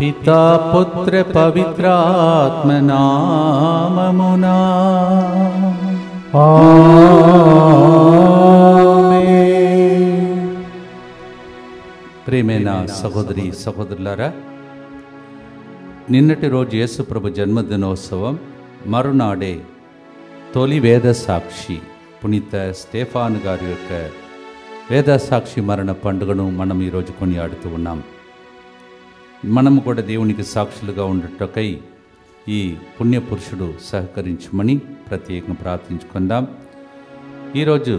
పితా పుత్ర పవిత్రాత్మ నామమునా ఆమేన్. ప్రియమైన సహోదరి సహోదరులారా, నిన్నటి రోజు యేసు ప్రభు జన్మదినోత్సవం. మరునాడే తొలి వేద సాక్షి పునీత స్టెఫాను గారి యొక్క వేద సాక్షి మరణ పండుగను మనం ఈరోజు కొనియాడుతూ ఉన్నాం. మనము కూడా దేవునికి సాక్షులుగా ఉండటకై ఈ పుణ్యపురుషుడు సహకరించమని ప్రత్యేకంగా ప్రార్థించుకుందాం. ఈరోజు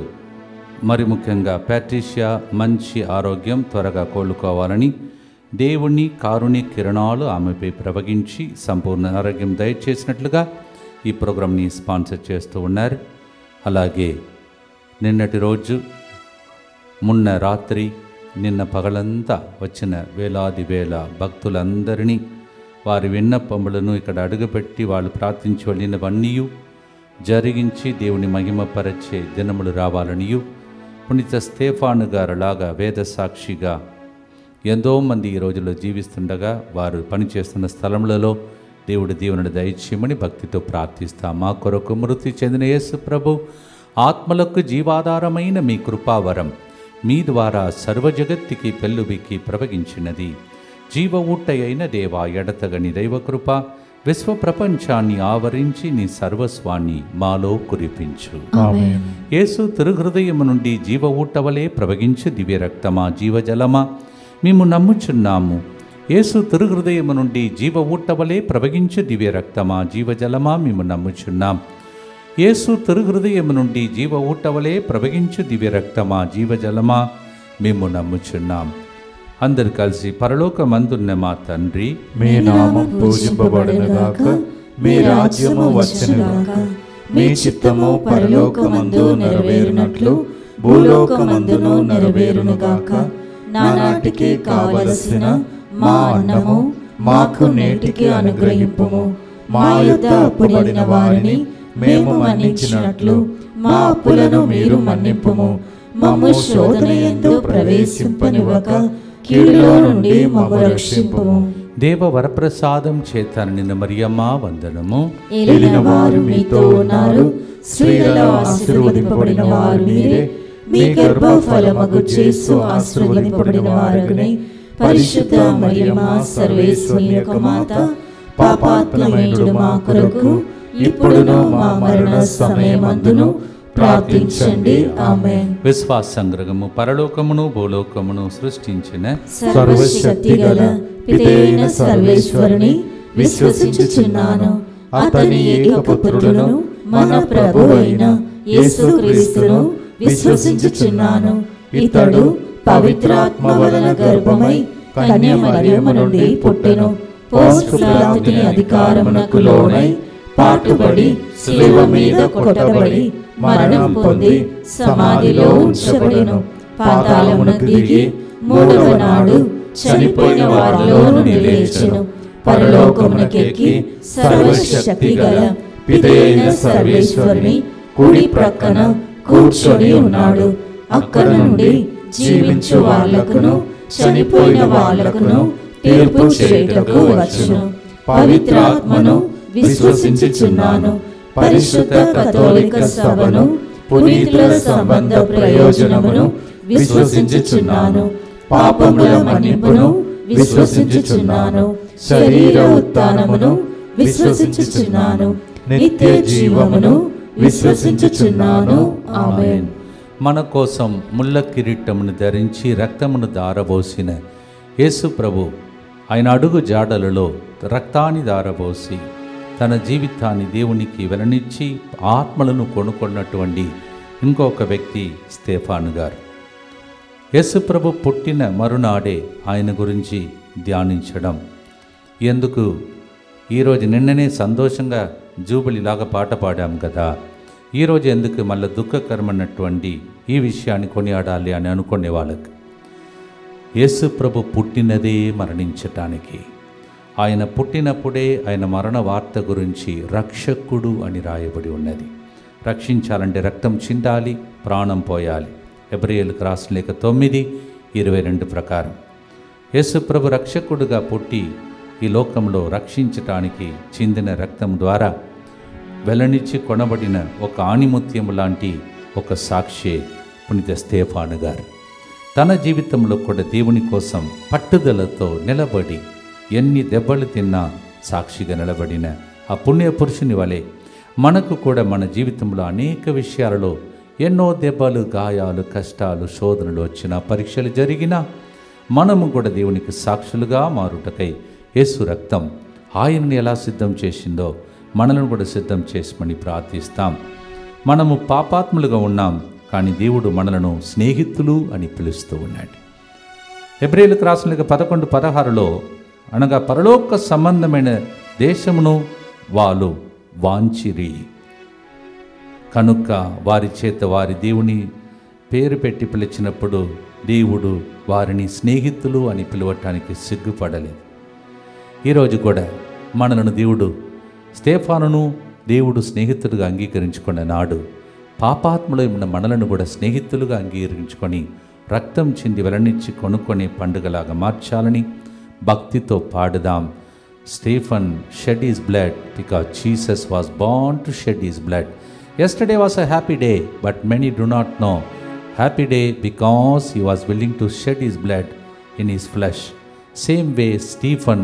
మరి ముఖ్యంగా ప్యాట్రిషియా మంచి ఆరోగ్యం, త్వరగా కోలుకోవాలని దేవుని కారుణ్య కిరణాలు ఆమెపై ప్రవగించి సంపూర్ణ ఆరోగ్యం దయచేసినట్లుగా ఈ ప్రోగ్రాంని స్పాన్సర్ చేస్తూ ఉన్నారు. అలాగే నిన్నటి రోజు, మొన్న రాత్రి, నిన్న పగలంతా వచ్చిన వేలాది వేల భక్తులందరినీ వారి విన్నపములను ఇక్కడ అడుగుపెట్టి వాళ్ళు ప్రార్థించి వెళ్ళినవన్నీ జరిగించి దేవుని మహిమపరచే దినములు రావాలనియు, పునీత స్టెఫాను గారులాగా వేద సాక్షిగా ఎంతోమంది ఈ రోజుల్లో జీవిస్తుండగా వారు పనిచేస్తున్న స్థలములలో దేవుడి దీవెనను దయచేయమని భక్తితో ప్రార్థిస్తాం. మా కొరకు మృతి చెందిన యేసు ప్రభు ఆత్మలకు జీవాధారమైన మీ కృపావరం మీ ద్వారా సర్వజగత్తుకి పెళ్ళుబికి ప్రవగించినది. జీవ ఊట అయిన దేవా, ఎడతగని దైవకృప విశ్వ ప్రపంచాన్ని ఆవరించి నీ సర్వస్వాన్ని మాలో కురిపించు. యేసు తిరుహృదయము నుండి జీవ ఊట వలె ప్రవగించు దివ్య రక్తమా, జీవజలమా, మేము నమ్ముచున్నాము. యేసు తిరుహృదయము నుండి జీవ ఊట వలె ప్రవగించు దివ్య రక్తమా, జీవజలమా, మేము నమ్ముచున్నాం. యేసు తిరుహృదయము నుండి జీవ ఊట వలె ప్రవగించు దివ్య రక్తమా, జీవజలమా, మేము నమ్ముచున్నాం. అందరు కలిసి పరలోకమందున్న మా తండ్రి, మీ నామం పూజింపబడునుగాక, మీ రాజ్యము వచ్చునుగాక, మీ చిత్తము పరలోకమందు నెరవేరునట్లు భూలోకమందును నెరవేరునుగాక. నానాటికి కావలసిన మా అన్నము మాకు నేటికి అనుగ్రహింపుము. మా యొద్ద అప్పుబడిన వారిని మేము మన్నించినట్లు మా అప్పులను మీరు మన్నింపుము. మమ్ము శోధన యందు ప్రవేశింపనివ్వక కీడులో నుండి మమ్ము రక్షింపుము. దేవ వరప్రసాదం చేత నిన్న మరియమ్మ వందనము. ఏలిన వారు మీతో ఉన్నారు, స్త్రీలలో ఆశీర్వదింపబడిన వారు మీరే. మీ గర్భఫలమగు యేసు ఆశీర్వదింపబడిన వారగునే. పరిశుద్ధ మరియమ్మ సర్వేశ్వరి యొక్క మాత, పాపాత్ములైన మా కొరకు ఇప్పుడును మా మరణ సమయమందును ప్రార్థించండి. ఆమేన్. విశ్వాస సంగ్రహము. పరలోకమును భూలోకమును సృష్టించిన సర్వశక్తిగల పితైన సర్వేశ్వరుని విశ్వసించుచున్నాను. అతని ఏకపుత్రుడును మన ప్రభువైన యేసుక్రీస్తును విశ్వసించుచున్నాను. ఇతడు పవిత్రాత్మ వలన గర్భమై కన్య మరియమ్మ నుండి పుట్టెను. పోస్తు పిలాతుని అధికారమునకు లోనై పాటుబడి శిలువ మీద కొట్టబడి మరణం పొంది సమాధిలో ఉంచబడెను. పాతాళమునకు దిగి మూడవ నాడు చనిపోయిన వారిలో నుండి లేచెను. పరలోకమునకెక్కి సర్వశక్తి గల పితైన సర్వేశ్వరుని కుడి ప్రక్కన కూర్చొని ఉన్నాడు. అక్కడ నుండి జీవించు వాళ్ళకును చనిపోయిన వాళ్ళకును తీర్పు చేయుటకు వచ్చును. పవిత్రాత్మను విశ్వసించుచున్నాను. పరిశుద్ధ కథోలిక సభను, పునీతుల సంబంధ ప్రయోజనమును విశ్వసించుచున్నాను. పాపముల మన్నింపును విశ్వసించుచున్నాను. శరీర ఉత్థానమును విశ్వసించుచున్నాను. నిత్య జీవమును విశ్వసించుచున్నాను. ఆమేన్. మన కోసం ముళ్ళ కిరీటమును ధరించి రక్తమును దారబోసిన యేసు ప్రభు ఆయన అడుగు జాడలలో రక్తాన్ని దారబోసి తన జీవితాన్ని దేవునికి వెల్లనిచ్చి ఆత్మలను కొనుక్కున్నటువంటి ఇంకొక వ్యక్తి స్టెఫాను గారు. యేసు ప్రభు పుట్టిన మరునాడే ఆయన గురించి ధ్యానించడం ఎందుకు? ఈరోజు నిన్ననే సంతోషంగా జూబిలీలాగా పాట పాడాం కదా, ఈరోజు ఎందుకు మళ్ళీ దుఃఖకరమైనటువంటి ఈ విషయాన్ని కొనియాడాలి అని అనుకునే వాళ్ళకి, యేసు ప్రభు పుట్టినదే మరణించటానికి. ఆయన పుట్టినప్పుడే ఆయన మరణ వార్త గురించి రక్షకుడు అని రాయబడి ఉన్నది. రక్షించాలంటే రక్తం చిందాలి, ప్రాణం పోయాలి. హెబ్రీయులకు రాసిన లేఖ 9:22 ప్రకారం యేసు ప్రభు రక్షకుడుగా పుట్టి ఈ లోకంలో రక్షించటానికి చిందిన రక్తం ద్వారా వెలనిచ్చి కొనబడిన ఒక ఆణిముత్యం లాంటి ఒక సాక్షి పునీత స్టెఫాను గారు. తన జీవితంలో కూడా దేవుని కోసం పట్టుదలతో నిలబడి ఎన్ని దెబ్బలు తిన్నా సాక్షిగా నిలబడిన ఆ పుణ్య పురుషుని వలె మనకు కూడా మన జీవితంలో అనేక విషయాలలో ఎన్నో దెబ్బలు, గాయాలు, కష్టాలు, శోధనలు వచ్చినా, పరీక్షలు జరిగినా మనము కూడా దేవునికి సాక్షులుగా మారుటకై యేసు రక్తం ఆయనని ఎలా సిద్ధం చేసిందో మనలను కూడా సిద్ధం చేసిమని ప్రార్థిస్తాం. మనము పాపాత్ములుగా ఉన్నాం, కానీ దేవుడు మనలను స్నేహితులు అని పిలుస్తూ ఉన్నాడు. హెబ్రేయులకు రాసిన 11:16లో అనగా పరలోక సంబంధమైన దేశమును వాళ్ళు వాంచిరి కనుక వారి చేత వారి దేవుని పేరు పెట్టి పిలిచినప్పుడు దేవుడు వారిని స్నేహితులు అని పిలవటానికి సిగ్గుపడలేదు. ఈరోజు కూడా మనలను దేవుడు స్టెఫానును దేవుడు స్నేహితులుగా అంగీకరించుకున్న నాడు పాపాత్ములైన మనలను కూడా స్నేహితులుగా అంగీకరించుకొని రక్తం చింది వెలనిచ్చి కొనుక్కొనే పండుగలాగా మార్చాలని భక్తితో పాడుదాం. Stephen shed his blood because Jesus was born to shed his blood. Yesterday was a happy day, but many do not know. Happy day because he was willing to shed his blood in his flesh. Same way Stephen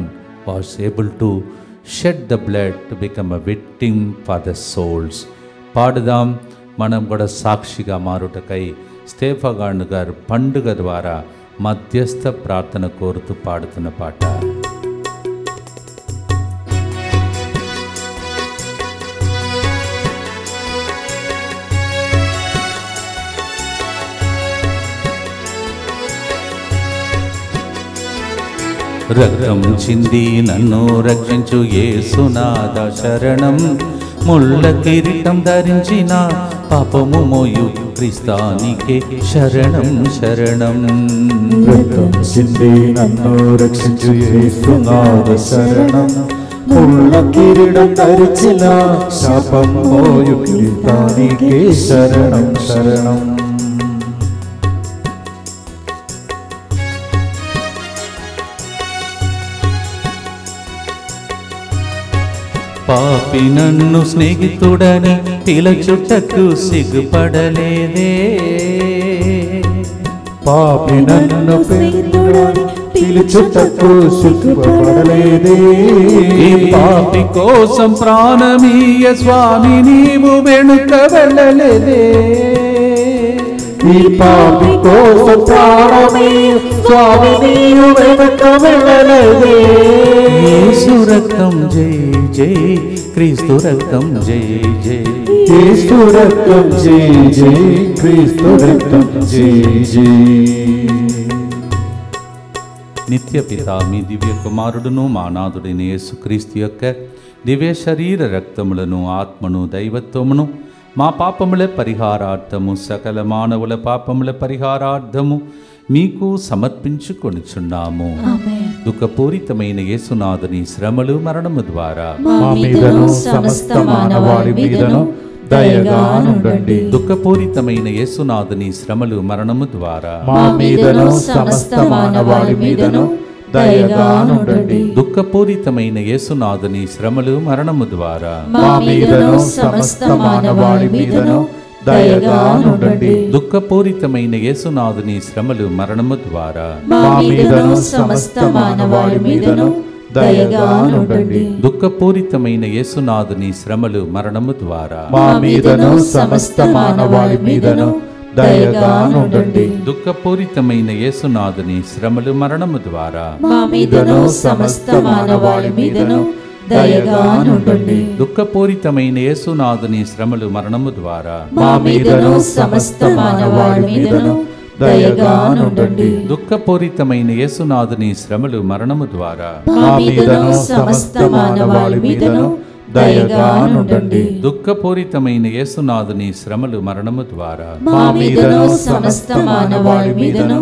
was able to shed the blood to become a victim for the souls. పాడుదాం, మనం కూడా సాక్షిగా మారుటకై స్టెఫాను గారు పండుగ ద్వారా మధ్యస్థ ప్రార్థన కోరుతూ పాడుతున్న పాట. రక్తం చింది నన్ను రక్షించు యేసునాథ శరణం, ముళ్ళ కిరీటం ధరించిన పాపము మోయు క్రీస్తానికే శరణం శరణం. రక్తం చింది నన్ను రక్షించు యేసునాథ శరణం, ముళ్ళ కిరీటం ధరించిన పాపము మోయు క్రీస్తానికే శరణం శరణం. పాపి నన్ను స్నేహితుడని పిలచుటకు సిగ్గుపడలేదే, పాపి నన్ను స్నేహితుడని పిలుచుటకు సిగ్గుపడలేదే. ఈ పాపి కోసం ప్రాణమీయ స్వామి నీవు వెనుక వెళ్ళలేదే, ఈ పాపి కోసం ప్రాణమీయ స్వామి నీవు వెనుక వెళ్ళలేదే. యేసు రక్తం జై జై, క్రీస్తు రక్తం జై జై, యేసు రక్తం జై జై, క్రీస్తు రక్తం జై జై. నిత్య పిత మీ దివ్య కుమారుడును మా నాథుడైన యేసుక్రీస్తు యొక్క దివ్య శరీర రక్తములను, ఆత్మను, దైవత్వమును మా పాపముల పరిహారార్థము, సకల మానవుల పాపముల పరిహారార్థము మీకు సమర్పించుకొనుచున్నాము. దుఃఖపూరితమైన యేసునాథుని శ్రమలు, మరణము ద్వారా మా మీదను సమస్త మానవాళి మీదను దయగా నుండండి. దుఃఖపూరితమైన యేసునాథుని శ్రమలు, మరణము ద్వారా మా మీదను సమస్త మానవాళి మీదను దయగా నుండండి. దుఃఖపూరితమైన యేసునాథుని శ్రమలు, మరణము ద్వారా మా మీదను సమస్త మానవాళి మీదను దయగా నుండండి. దుఃఖపూరితమైన యేసునాథుని శ్రమలు, మరణము ద్వారా మా మీదను సమస్త మానవాళి మీదను దయగా నుండండి. దుఃఖపూరితమైన యేసునాథుని శ్రమలు, మరణము ద్వారా మా మీదను సమస్త మానవాళి మీదను దయగా నుండండి. దుఃఖపూరితమైన యేసునాథుని శ్రమలు, మరణము ద్వారా మా మీదను సమస్త మానవాళి మీదను దయగా నుండండి. దుఃఖపూరితమైన యేసునాథుని శ్రమలు, మరణము ద్వారా మా మీదను సమస్త మానవాళి మీదను దయగా నుండండి. దుఃఖపూరితమైన యేసునాథుని శ్రమలు, మరణము ద్వారా మా మీదను సమస్త మానవాళి మీదను దయగా నుండండి. దుఃఖపూరితమైన యేసునాథుని శ్రమలు, మరణము ద్వారా మా మీదను సమస్త మానవాళి మీదను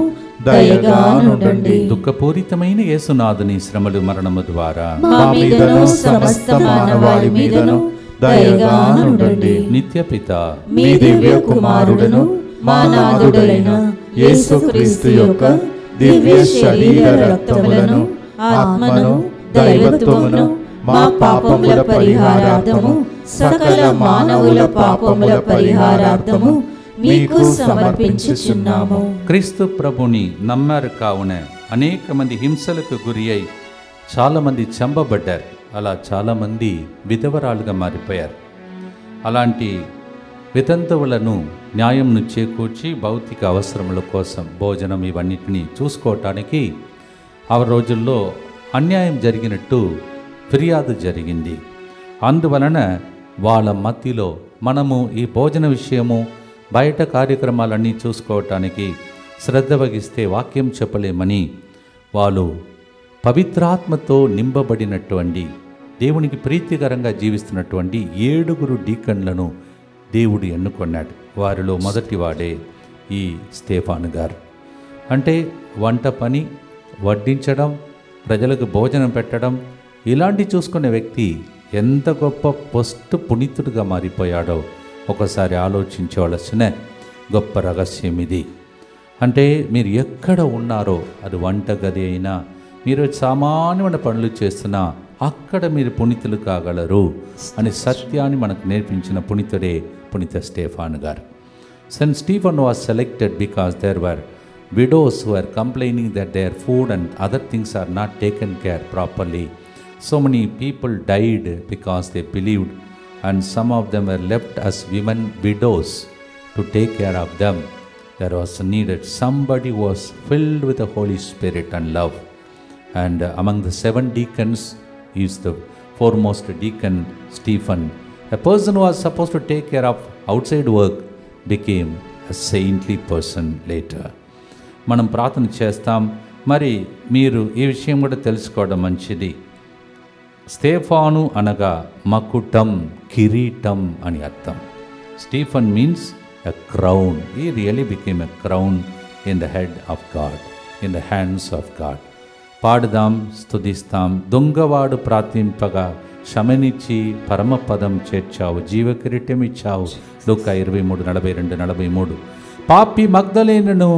దయగా నుండండి. దుఃఖపూరితమైన యేసునాథుని శ్రమలు, మరణము ద్వారా మా మీదను సమస్త మానవాళి మీదను దయగా నుండండి. నిత్య పిత మీ దివ్య కుమారుడును మా నాథుడైన యేసుక్రీస్తు యొక్క దివ్య శరీర రక్తములను, ఆత్మను, దైవత్వమును మా పాపముల పరిహారార్థము సకల మానవుల పాపముల పరిహారార్థము మీకు సమర్పించుచున్నాము. క్రీస్తు ప్రభుని నమ్మారు కావున అనేక మంది హింసలకు గురి అయి చాలామంది చంపబడ్డారు. అలా చాలామంది విధవరాలుగా మారిపోయారు. అలాంటి వితంతువులను న్యాయంను చేకూర్చి భౌతిక అవసరముల కోసం భోజనం ఇవన్నిటిని చూసుకోవటానికి ఆ రోజుల్లో అన్యాయం జరిగినట్టు ఫిర్యాదు జరిగింది. అందువలన వాళ్ళ మధ్యలో మనము ఈ భోజన విషయము బయట కార్యక్రమాలన్నీ చూసుకోవటానికి శ్రద్ధ వహిస్తే వాక్యం చెప్పలేమని వాళ్ళు పవిత్రాత్మతో నింపబడినటువంటి దేవునికి ప్రీతికరంగా జీవిస్తున్నటువంటి 7 డీకన్లను దేవుడు ఎన్నుకొన్నాడు. వారిలో మొదటివాడే ఈ స్టెఫాను గారు. అంటే వంట పని, వడ్డించడం, ప్రజలకు భోజనం పెట్టడం ఇలాంటి చూసుకునే వ్యక్తి ఎంత గొప్ప పోస్ట్ పునీతుడిగా మారిపోయాడో ఒకసారి ఆలోచించవలసిన గొప్ప రహస్యం ఇది. అంటే మీరు ఎక్కడ ఉన్నారో, అది వంటగది అయినా, మీరు సామాన్యమైన పనులు చేస్తున్నా అక్కడ మీరు పునీతులు కాగలరు అనే సత్యాన్ని మనకు నేర్పించిన పునీతుడే పునీత స్టెఫాను గారు. Saint Stephen was selected because there were widows who were complaining that their food and other things are not taken care properly. So many people died because they believed, and some of them were left as women widows to take care of them. There was needed somebody who was filled with the Holy Spirit and love. And among the 7 deacons, he is the foremost deacon, Stephen. A person who was supposed to take care of outside work became a saintly person later. మనం ప్రార్థన చేస్తాం. మరి మీరు ఈ విషయం కూడా తెలుసుకోవడం మంచిది. స్టెఫాను అనగా మకుటం, కిరీటం అని అర్థం. Stephen means a crown. He really became a crown in the head of God, in the hands of God. పాడుదాం, స్తుతిస్తాం. దొంగవాడు ప్రార్థింపగా క్షమనిచ్చి పరమపదం చేర్చావు, జీవకిరీటం ఇచ్చావు. లూకా 23:42-43. పాపి మగ్దలేనను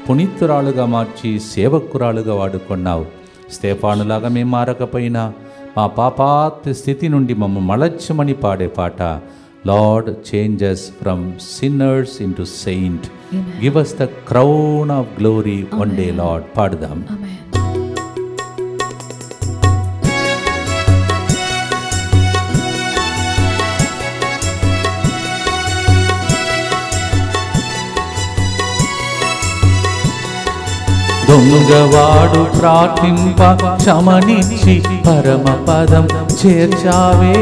పునీతురాలుగా మార్చి సేవకురాలుగా వాడుకున్నావు. స్టెఫానులాగా మేము మారకపోయినా మా పాపాత్మ స్థితి నుండి మమ్మ మలచ్చమని పాడే పాట, Lord, change us from sinners into saint. Amen. Give us the crown of glory. Amen. One day, Lord. పాడుదాం. Amen. దొంగవాడు ప్రార్థింప క్షమనిచ్చి పరమ పదం చేర్చావే.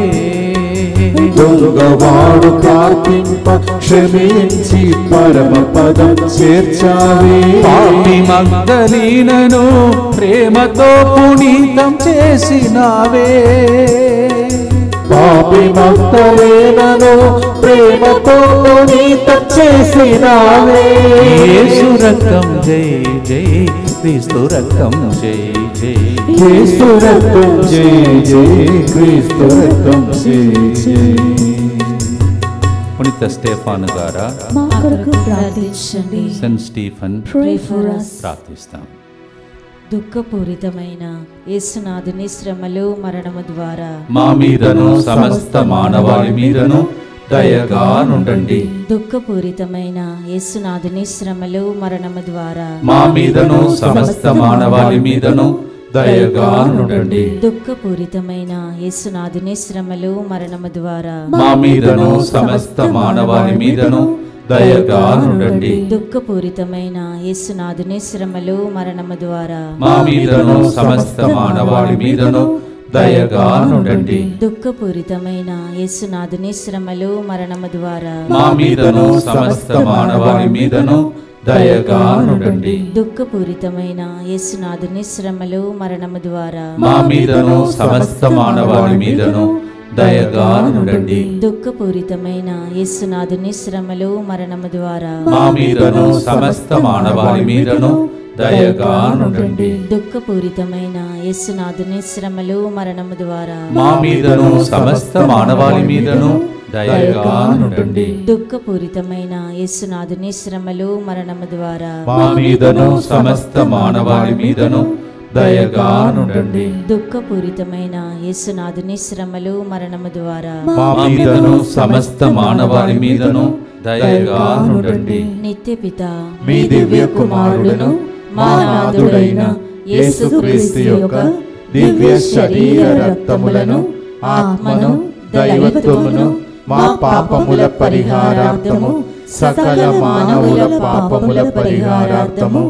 దొంగవాడు ప్రార్థింప క్షమించి పరమ పదం చేర్చావే. పాపి మగ్దలీనను ప్రేమతో పునీతం చేసినావే. పాపి మగ్దలేనను ప్రేమతో పునీతం చేసినావే. యేసు రక్తం జై జై, క్రీస్తు రక్తం జై జై, యేసు రక్తం జై జై, క్రీస్తు రక్తం జై జై. పునీత స్టెఫాను గారా, మా కొరకు ప్రార్థించండి. Saint Stephen, Pray for us. ప్రార్థిస్తాం. దుఃఖపూరితమైన యేసునాథుని శ్రమలు మరణము ద్వారా మా మీదను సమస్త మానవాళి మీదను దయగా నుండండి. దుఃఖపూరితమైన యేసునాథుని శ్రమలు మరణము ద్వారా మా మీదను సమస్త మానవాళి మీదను దయగా నుండండి. దుఃఖపూరితమైన యేసునాథుని శ్రమలు మరణము ద్వారా మా మీదను సమస్త మానవాళి మీదను దయగా నుండండి. దుఃఖపూరితమైన యేసునాథుని శ్రమలు మరణము ద్వారా మా మీదను సమస్త మానవాళి మీదను దయగా నుండండి. దుఃఖపూరితమైన యేసునాథుని శ్రమలు మరణము ద్వారా మా మీదను సమస్త మానవాళి మీదను దయగా నుండండి. దుఃఖపూరితమైన యేసునాథుని శ్రమలు మరణము ద్వారా మా మీదను సమస్త మానవాళి మీదను దయగా నుండండి. దుఃఖపూరితమైన యేసునాథుని శ్రమలు మరణము ద్వారా మా మీదను సమస్త మానవాళి మీదను దయగా నుండండి. దుఃఖపూరితమైన యేసునాథుని శ్రమలు మరణము ద్వారా మా మీదను సమస్త మానవాళి మీదను దయగా నుండండి. దుఃఖపూరితమైన యేసునాథుని శ్రమలు మరణము ద్వారా మా మీదను సమస్త మానవాళి మీదను దయగానుండండి. దుఃఖపూరితమైన యేసునాథుని శ్రమలు మరణము ద్వారా మా మీదను సమస్త మానవాళి మీదను దయగానుండండి. నిత్యపిత మీ దివ్య కుమారుడును మా నాథుడైన యేసుక్రీస్తు యొక్క దివ్య శరీర రక్తములను, ఆత్మను, దైవత్వమును మా పాపముల పరిహారార్థము, సకల మానవుల పాపముల పరిహారార్థము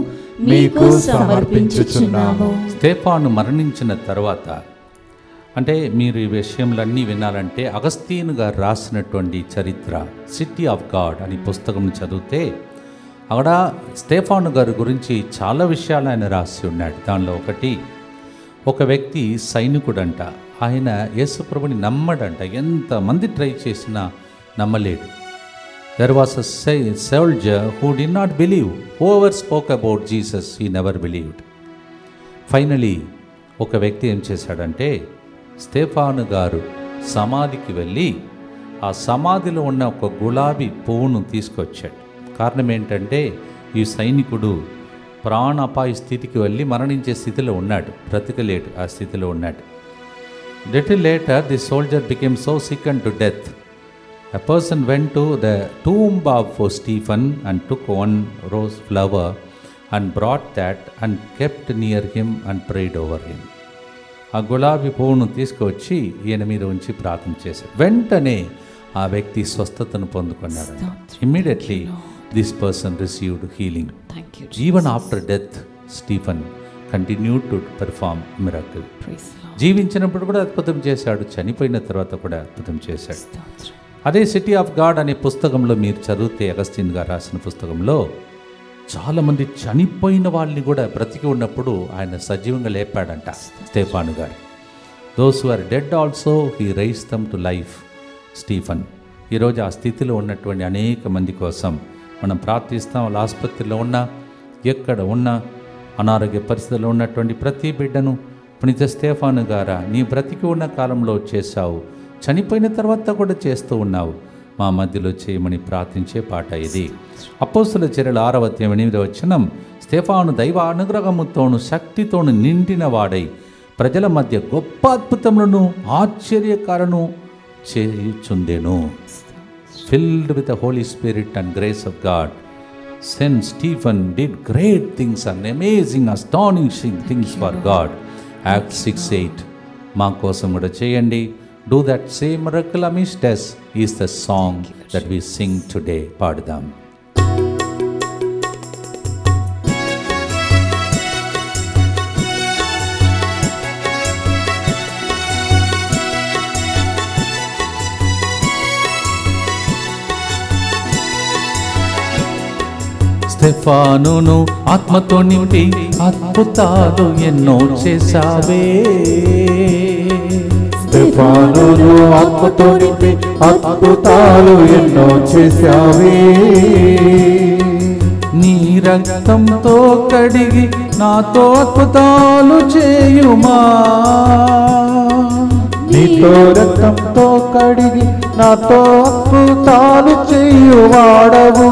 మీకు సమర్పించుచున్నాము. స్టెఫాను మరణించిన తర్వాత, అంటే మీరు ఈ విషయంలన్నీ వినాలంటే అగస్తీను గారు రాసినటువంటి చరిత్ర సిటీ ఆఫ్ గాడ్ అని పుస్తకం చదివితే అక్కడ స్టెఫాను గారి గురించి చాలా విషయాలు ఆయన రాసి ఉన్నాడు. దానిలో ఒకటి, ఒక వ్యక్తి సైనికుడంట, ఆయన యేసుప్రభుని నమ్మడంట, ఎంతమంది ట్రై చేసినా నమ్మలేడు. There was a soldier who did not believe. Whoever spoke about Jesus, he never believed. Finally, ఒక వ్యక్తి ఏం చేశాడంటే స్టెఫాను గారు సమాధికి వెళ్ళి ఆ సమాధిలో ఉన్న ఒక గులాబీ పువ్వును తీసుకొచ్చాడు. కారణం ఏంటంటే ఈ సైనికుడు ప్రాణాపాయ స్థితికి వెళ్ళి మరణించే స్థితిలో ఉన్నాడు, బ్రతకలేడు, ఆ స్థితిలో ఉన్నాడు. Little later, the soldier became so sick unto death. A person went to the tomb of Stephen and took one rose flower and brought that and kept near him and prayed over him. ఆ గులాబీ పువ్వును తీసుకొచ్చి ఈయన మీద ఉంచి ప్రార్థన చేశాడు. వెంటనే ఆ వ్యక్తి స్వస్థతను పొందుకున్నాడు. Immediately this person received healing. Even after death Stephen continued to perform miracle. జీవించినప్పుడు కూడా అద్భుతం చేశాడు, చనిపోయిన తర్వాత కూడా అద్భుతం చేశాడు. అదే సిటీ ఆఫ్ గాడ్ అనే పుస్తకంలో మీరు చదివితే, అగస్టిన్ గారు రాసిన పుస్తకంలో చాలామంది చనిపోయిన వాళ్ళని కూడా బ్రతికి ఉన్నప్పుడు ఆయన సజీవంగా లేపాడంట స్టెఫాను గారు. Those who are dead also he raise them to life. Stephen ఈరోజు ఆ స్థితిలో ఉన్నటువంటి అనేక మంది కోసం మనం ప్రార్థిస్తాం. వాళ్ళ ఆసుపత్రిలో ఉన్నా, ఎక్కడ ఉన్నా, అనారోగ్య పరిస్థితుల్లో ఉన్నటువంటి ప్రతి బిడ్డను పునీత స్టెఫాను గారా, నీ బ్రతికి ఉన్న కాలంలో చేశావు, చనిపోయిన తర్వాత కూడా చేస్తూ ఉన్నావు, మా మధ్యలో చేయమని ప్రార్థించే పాట ఇది. అపోస్తుల చర్యల 6వ అధ్యాయం 8వ వచనం, స్టెఫాను దైవ అనుగ్రహముతోను శక్తితోను నిండిన వాడై ప్రజల మధ్య గొప్ప అద్భుతములను ఆశ్చర్యకాలను చేయుచుండెను. Filled with the Holy Spirit and grace of God, Saint Stephen did great things and amazing astonishing things for God. Acts 6:8 మా కోసం కూడా చేయండి. Do that same miracle amidst us is the song that we sing today. పాడుదాం. స్టెఫానును ఆత్మతో నింపి అద్భుతాలు ఎన్నో చేశావే. స్టెఫానును ఆత్మతో నింపి అద్భుతాలు ఎన్నో చేశావే. నీ రక్తంతో కడిగి నాతో అద్భుతాలు చేయుమా. నీతో రక్తంతో కడిగి నాతో అద్భుతాలు చేయువాడవు.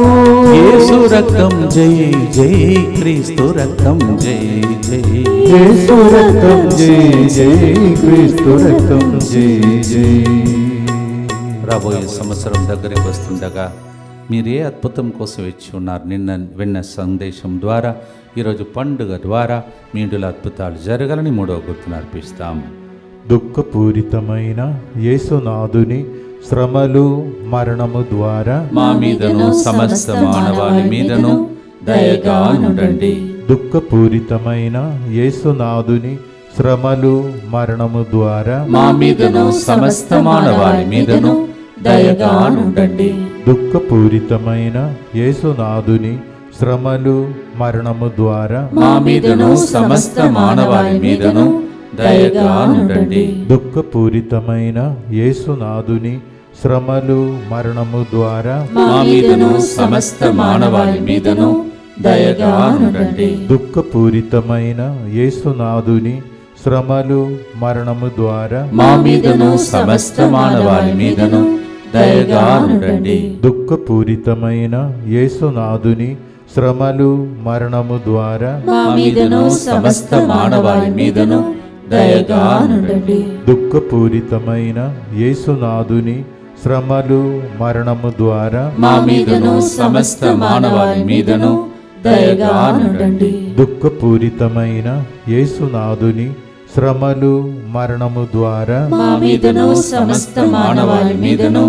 యేసు రక్తం జై జై, క్రీస్తు రక్తం జై జై, యేసు రక్తం జై జై, క్రీస్తు రక్తం జై జై. రాబోయే సంవత్సరం దగ్గరికి వస్తుండగా మీరు ఏ అద్భుతం కోసం వచ్చి ఉన్నారు? నిన్న విన్న సందేశం ద్వారా, ఈరోజు పండుగ ద్వారా మీడుల అద్భుతాలు జరగాలని 3వ గుర్తును అర్పిస్తాం. దుఃఖపూరితమైన యేసునాథుని శ్రమలు మరణము ద్వారా మా మీదను సమస్త మానవాళి మీదను దయగా నుండండి. దుఃఖపూరితమైన యేసునాథుని శ్రమలు మరణము ద్వారా మా మీదను సమస్త మానవాళి మీదను దయగా నుండండి. దుఃఖపూరితమైన యేసునాథుని శ్రమలు మరణము ద్వారా మా మీదను సమస్త మానవాళి మీదను దయగా నుండండి. దుఃఖపూరితమైన యేసునాథుని శ్రమలు మరణము ద్వారా మా మీదను సమస్త మానవాళి మీదను దయగా నుండండి. దుఃఖపూరితమైన యేసునాథుని శ్రమలు మరణము ద్వారా మా మీదను సమస్త మానవాళి మీదను దయగా నుండండి. దుఃఖపూరితమైన యేసునాథుని శ్రమలు మరణము ద్వారా మా మీదను సమస్త మానవాళి మీదను దయగా నుండండి. దుఃఖపూరితమైన యేసునాథుని శ్రమలు మరణము ద్వారా మా మీదను సమస్త మానవాళి మీదను దయగా నుండండి. దుఃఖపూరితమైన యేసునాథుని శ్రమలు మరణము ద్వారా మా మీదను సమస్త మానవాళి మీదను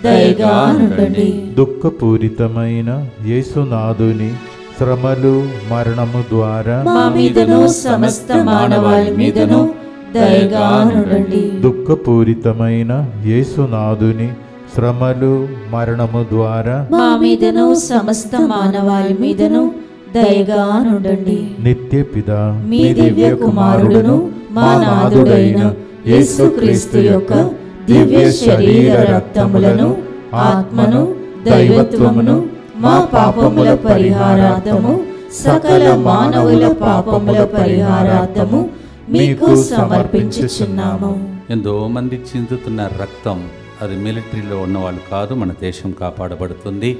దయగా నుండండి. దుఃఖపూరితమైన యేసునాథుని శ్రమలు మరణము ద్వారా మా మీదను సమస్త మానవాళి మీదను దయగా నుండండి. దుఃఖపూరితమైన యేసునాథుని శ్రమలు మరణము ద్వారా మా మీదను సమస్త మానవాళి మీదను దయగా నుండండి. నిత్య పిత మీ దివ్య కుమారుడును మా నాథుడైన యేసుక్రీస్తు యొక్క దివ్య శరీర రక్తములను ఆత్మను దైవత్వమును మా పాపముల పరిహారార్థము సకల మానవుల పాపముల పరిహారార్థము మీకు సమర్పించుచున్నాము. ఎంతో మంది చిందుతున్న రక్తం అది మిలిటరీలో ఉన్నవాళ్ళు కాదు, మన దేశం కాపాడబడుతుంది.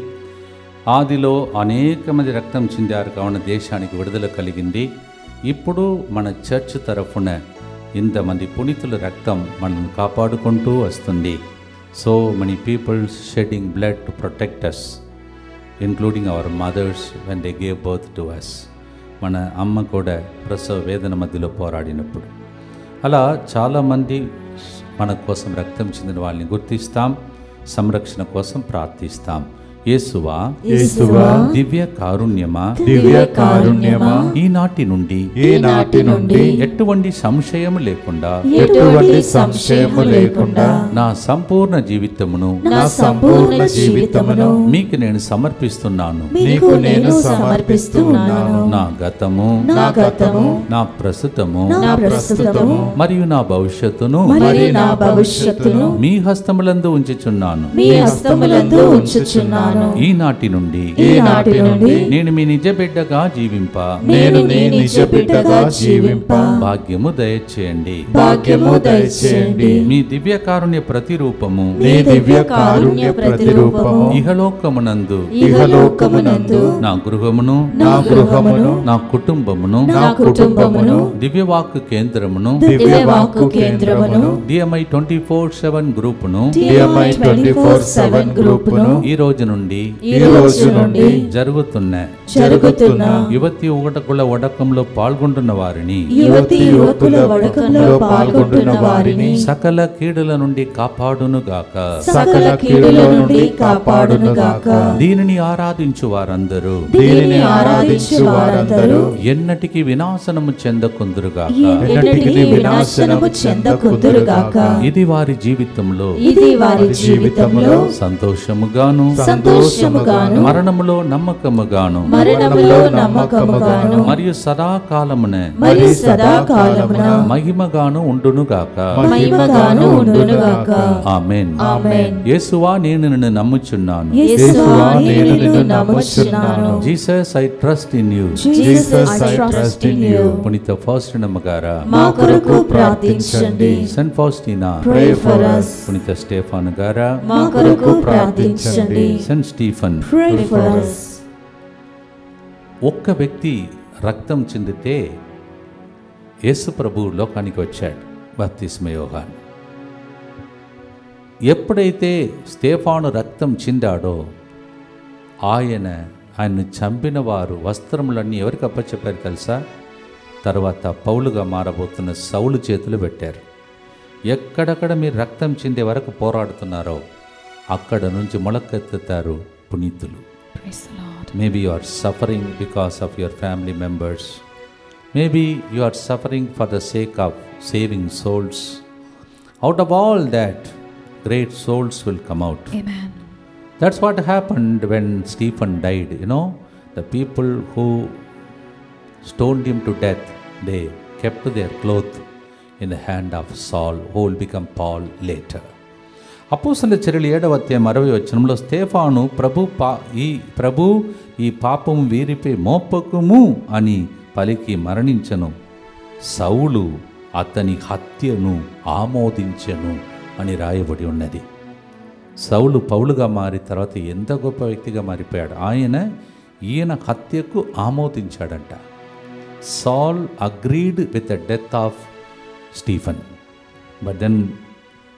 ఆదిలో అనేక మంది రక్తం చిందారు కావున దేశానికి విడుదల కలిగింది. ఇప్పుడు మన చర్చ్ తరఫున ఇంతమంది పునీతుల రక్తం మనల్ని కాపాడుకుంటూ వస్తుంది. So many peoples shedding blood to protect us, including our mothers when they gave birth to us. మన అమ్మ కూడా ప్రసవ వేదన మధ్యలో పోరాడినప్పుడు. అలా చాలామంది మన కోసం రక్తం చెందిన వాళ్ళని గుర్తిస్తాం, సంరక్షణ కోసం ప్రార్థిస్తాం. యేసువా యేసువా దివ్య కారుణ్యమా దివ్య కారుణ్యమా ఈనాటి నుండి ఎటువంటి సంశయం లేకుండా ఎటువంటి సంశయము లేకుండా నా సంపూర్ణ జీవితమును మీకు నేను సమర్పిస్తున్నాను. నా గతము నా ప్రస్తుతము మరియు నా భవిష్యత్తును మీ హస్తములందు ఉంచుచున్నాను. ఈనాటి నుండి నేను మీ నిజ బిడ్డగా జీవింప భాగ్యము దయచేయండి. మీ దివ్య కారుణ్య ప్రతిరూపము ఇహలోకమునందు నా గృహమును నా కుటుంబమును దివ్యవాక్కు కేంద్రమును DMI 24/7 గ్రూపును ఈ రోజు నుండి జరుగుతున్న యువతి ఒకటకుల వడకంలో పాల్గొంటున్న వారిని సకల కీడుల నుండి కాపాడునుగాక. దీనిని ఆరాధించు వారందరూ ఎన్నటికి వినాశనము చెందకుందురుగాక. ఇది వారి జీవితంలో సంతోషముగాను మరణములో నమ్మకముగాను మరియు సదాకాలమున మహిమగాను ఉండునుగాక. ఆమేన్. యేసువా నేను నిన్ను నమ్ముచున్నాను. Jesus I trust in you. పునీత ఫౌస్టినా గారా మా కొరకు ప్రార్థించండి. సెయింట్ ఫౌస్టినా పునీత స్టెఫాన్ గారా మా కొరకు ప్రార్థించండి. Saint Stephen. ఒక్క వ్యక్తి రక్తం చెందితే యేసు ప్రభువు లోకానికి వచ్చాడు, బప్తిస్మ యోహాను. ఎప్పుడైతే స్టెఫాను రక్తం చిందాడో ఆయన్ను చంపిన వారు వస్త్రములన్నీ ఎవరికి అప్పచెప్పారు తెలుసా? తర్వాత పౌలుగా మారబోతున్న సౌలు చేతులు పెట్టారు. ఎక్కడెక్కడ మీరు రక్తం చిందే వరకు పోరాడుతున్నారో అక్కడ నుంచి మొలకెత్తుతారు పునీతులు. Maybe you are suffering because of your family members. Maybe you are suffering for the sake of saving souls. Out of all that, great souls will come out. Amen. That's what happened when Stephen died. You know, the people who stoned him to death, they kept their cloth in the hand of Saul, who will become Paul later. అపోస్తలుల చర్యలు 7వ అధ్యాయం 60వ వచనంలో స్టెఫాను ప్రభు ఈ పాపం వీరిపై మోపకుము అని పలికి మరణించను. సౌలు అతని హత్యను ఆమోదించెను అని రాయబడి ఉన్నది. సౌలు పౌలుగా మారి తర్వాత ఎంత గొప్ప వ్యక్తిగా మారిపోయాడు. ఆయన ఈయన హత్యకు ఆమోదించాడంట. Saul agreed with the death of Stephen, but then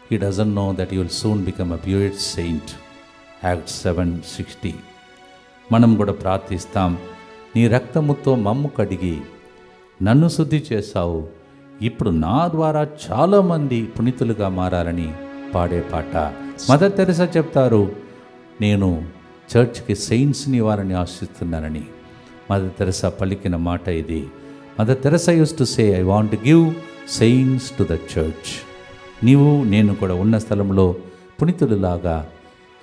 he doesn't know that he will soon become a pured saint. Acts 7:60. మనం కూడా ప్రార్థిస్తాం, నీ రక్తముతో మమ్ము కడిగి నన్ను శుద్ధి చేశావు, ఇప్పుడు నా ద్వారా చాలామంది పునీతులుగా మారాలని పాడే పాట. మదర్ తెరెసా చెప్తారు, నేను చర్చ్కి సెయింట్స్ని వారిని ఆశిస్తున్నానని. మదర్ తెరెసా పలికిన మాట ఇది. Mother Teresa use to say, I want to give saints to the church. నీవు నేను కూడా ఉన్న స్థలంలో పునీతులులాగా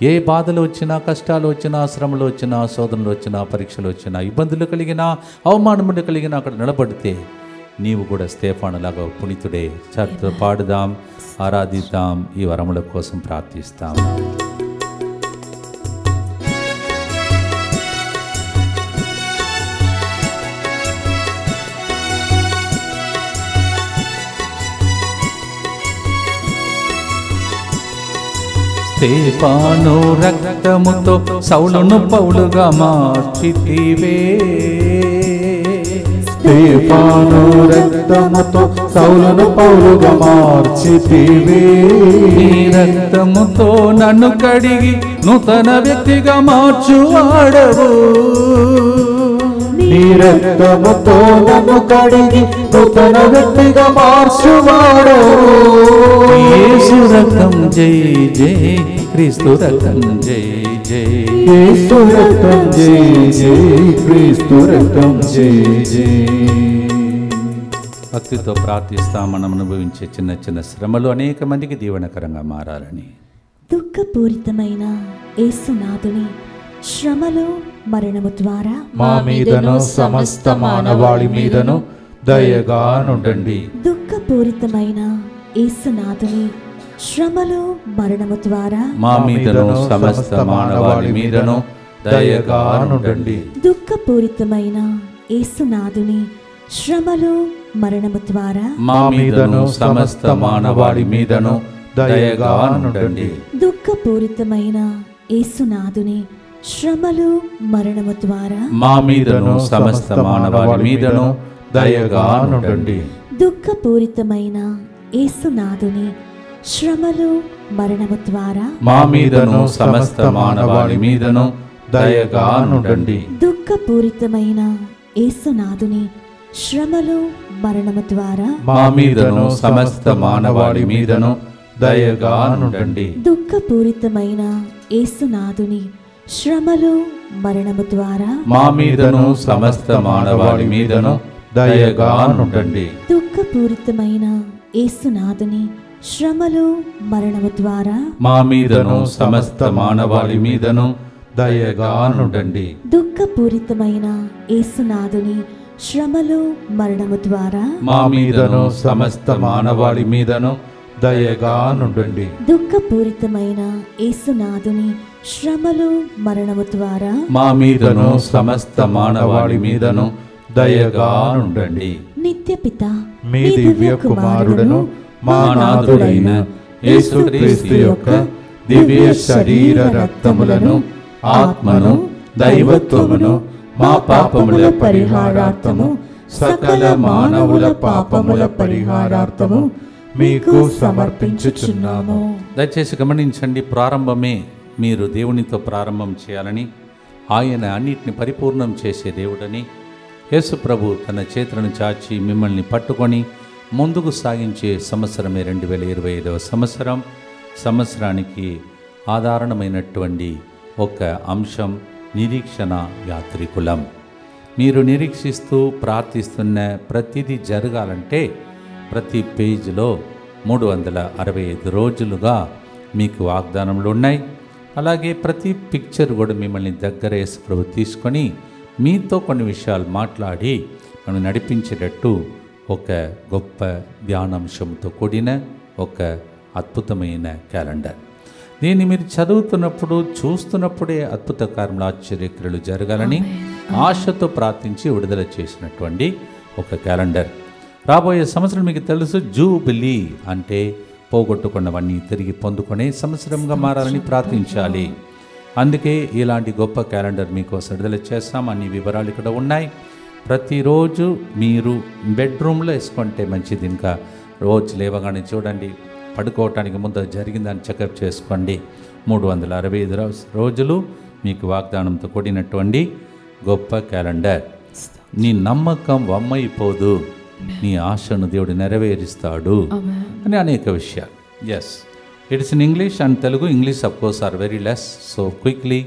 ఏ బాధలు వచ్చినా, కష్టాలు వచ్చినా, శ్రమలు వచ్చినా, శోధనలు వచ్చినా, పరీక్షలు వచ్చినా, ఇబ్బందులు కలిగినా, అవమానములు కలిగినా అక్కడ నిలబడితే నీవు కూడా స్టెఫానులాగా పునీతుడే. చర్చ పాడుదాం, ఆరాధిద్దాం, ఈ వరముల కోసం ప్రార్థిస్తాం. స్టెఫాను రక్తముతో సౌలును పౌలుగా మార్చితివే, స్టెఫాను రక్తముతో సౌలును పౌలుగా మార్చితివే. నీ రక్తముతో నన్ను కడిగి నూతన వ్యక్తిగా మార్చువాడవు. నీ రక్తముతో నన్ను కడిగి నూతన వ్యక్తిగా మార్చువాడవు. యేసు రక్తం జై జై, క్రీస్తు రక్తం జై జై, యేసు రక్తం జై జై, క్రీస్తు రక్తం జై జై. భక్తితో ప్రార్థిస్తాం. మనం అనుభవించే చిన్న చిన్న శ్రమలు అనేక మందికి దీవెనకరంగా మారాలని. దుఃఖపూరితమైన యేసునాథుని శ్రమలు మరణము ద్వారా మా మీదను సమస్త మానవాళి మీదను దయగా నుండండి. దుఃఖపూరితమైన యేసునాథుని శ్రమలు మరణము ద్వారా మా మీదను సమస్త మానవాళి మీదను దయగా నుండండి. దుఃఖపూరితమైన యేసునాథుని శ్రమలు మరణము ద్వారా మా మీదను సమస్త మానవాళి మీదను దయగా నుండండి. దుఃఖపూరితమైన యేసునాథుని శ్రమలు మరణము ద్వారా మా మీదను సమస్త మానవాళి మీదను దయగా నుండండి. దుఃఖపూరితమైన యేసునాథుని శ్రమలు మరణము ద్వారా మా మీదను సమస్త మానవాళి మీదను దయగా నుండండి. దుఃఖపూరితమైన యేసునాథుని శ్రమలు మరణము ద్వారా మా మీదను సమస్త మానవాళి మీదను దయగా నుండండి. దుఃఖపూరితమైన యేసునాథుని శ్రమలు మరణము ద్వారా మా మీదను సమస్త మానవాళి మీదను దయగా నుండండి. దుఃఖపూరితమైన యేసునాథుని శ్రమలు మరణము ద్వారా మా మీదను సమస్త మానవాళి మీదను దయగా నుండండి. దుఃఖపూరితమైన యేసునాథుని శ్రమలు మరణము ద్వారా మా మీదను సమస్త మానవాళి మీదను దయగా నుండండి. దుఃఖపూరితమైన యేసునాథుని శ్రమలు మరణము ద్వారా మా మీదను సమస్త మానవాళి మీదను దయగా నుండండి. నిత్యపిత మీ దివ్య కుమారుడును మా నాథుడైన యేసుక్రీస్తు యొక్క దివ్య శరీర రక్తములను, ఆత్మను, దైవత్వమును మా పాపముల పరిహారార్థము, సకల మానవుల పాపముల పరిహారార్థము మీకు సమర్పించుచున్నాము. దయచేసి గమనించండి, ప్రారంభమే మీరు దేవునితో ప్రారంభం చేయాలని, ఆయన అన్నిటిని పరిపూర్ణం చేసే దేవుడని, యేసు ప్రభు తన చేతులను చాచి మిమ్మల్ని పట్టుకొని ముందుకు సాగించే సంవత్సరమే 2025వ సంవత్సరం. సంవత్సరానికి ఆధారణమైనటువంటి ఒక అంశం నిరీక్షణ యాత్రికులం. మీరు నిరీక్షిస్తూ ప్రార్థిస్తున్న ప్రతిదీ జరగాలంటే ప్రతి పేజీలో 365 రోజులుగా మీకు వాగ్దానములు ఉన్నాయి. అలాగే ప్రతి పిక్చర్ కూడా మిమ్మల్ని దగ్గర యేసు ప్రభు తీసుకొని మీతో కొన్ని విషయాలు మాట్లాడి మనం నడిపించేటట్టు ఒక గొప్ప ధ్యానాంశంతో కూడిన ఒక అద్భుతమైన క్యాలెండర్. దీన్ని మీరు చదువుతున్నప్పుడు, చూస్తున్నప్పుడే అద్భుత కార్యములు, ఆశ్చర్యక్రియలు జరగాలని ఆశతో ప్రార్థించి విడుదల చేసినటువంటి ఒక క్యాలెండర్. రాబోయే సంవత్సరం మీకు తెలుసు, జూబిలీ అంటే పోగొట్టుకున్నవన్నీ తిరిగి పొందుకునే సంవత్సరంగా మారాలని ప్రార్థించాలి. అందుకే ఇలాంటి గొప్ప క్యాలెండర్ మీకోసం విడుదల చేస్తాం. అన్ని వివరాలు ఇక్కడ ఉన్నాయి. ప్రతిరోజు మీరు బెడ్రూమ్లో వేసుకుంటే మంచిది. ఇంకా రోజు లేవగానే చూడండి, పడుకోవటానికి ముందు జరిగిందని చెకప్ చేసుకోండి. 365 రోజులు మీకు వాగ్దానంతో కూడినటువంటి గొప్ప క్యాలెండర్. నీ నమ్మకం వమ్మైపోదు, నీ ఆశను దేవుడు నెరవేరుస్తాడు అని అనేక విషయాలు. Yes, it's in English and Telugu. English of course are very less, so quickly